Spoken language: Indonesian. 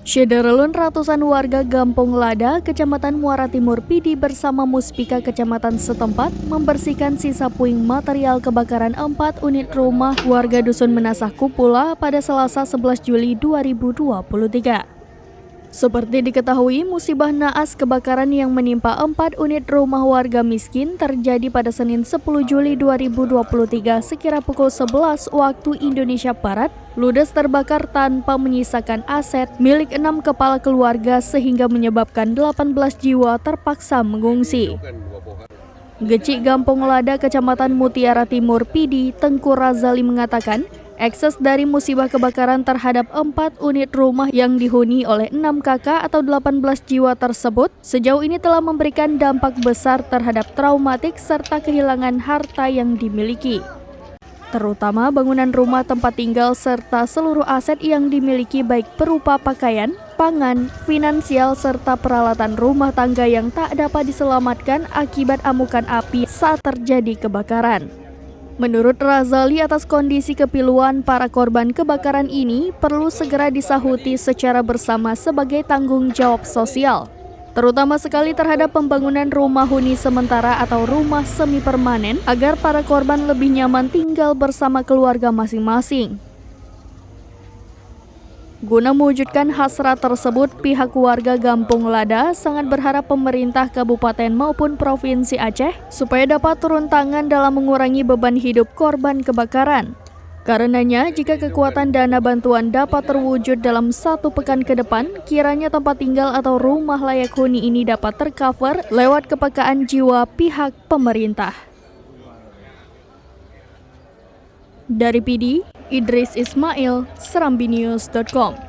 Syederelun ratusan warga Gampong Lada, Kecamatan Muara Timur Pidi bersama Muspika Kecamatan setempat membersihkan sisa puing material kebakaran 4 unit rumah warga Dusun Menasah Kupula pada Selasa 11 Juli 2023. Seperti diketahui, musibah naas kebakaran yang menimpa 4 unit rumah warga miskin terjadi pada Senin 10 Juli 2023 sekira pukul 11 waktu Indonesia Barat. Ludes terbakar tanpa menyisakan aset milik 6 kepala keluarga sehingga menyebabkan 18 jiwa terpaksa mengungsi. Gecik Gampong Lada, Kecamatan Mutiara Timur Pidi, Tengku Razali mengatakan, ekses dari musibah kebakaran terhadap 4 unit rumah yang dihuni oleh 6 kakak atau 18 jiwa tersebut sejauh ini telah memberikan dampak besar terhadap traumatik serta kehilangan harta yang dimiliki, terutama bangunan rumah tempat tinggal serta seluruh aset yang dimiliki baik berupa pakaian, pangan, finansial serta peralatan rumah tangga yang tak dapat diselamatkan akibat amukan api saat terjadi kebakaran. Menurut Razali, atas kondisi kepiluan para korban kebakaran ini perlu segera disahuti secara bersama sebagai tanggung jawab sosial, terutama sekali terhadap pembangunan rumah huni sementara atau rumah semi permanen agar para korban lebih nyaman tinggal bersama keluarga masing-masing. Guna mewujudkan hasrat tersebut, pihak warga Gampong Lada sangat berharap pemerintah kabupaten maupun provinsi Aceh supaya dapat turun tangan dalam mengurangi beban hidup korban kebakaran. Karenanya, jika kekuatan dana bantuan dapat terwujud dalam 1 pekan ke depan, kiranya tempat tinggal atau rumah layak huni ini dapat tercover lewat kepekaan jiwa pihak pemerintah. Dari Pidi, Idris Ismail, SerambiNews.com.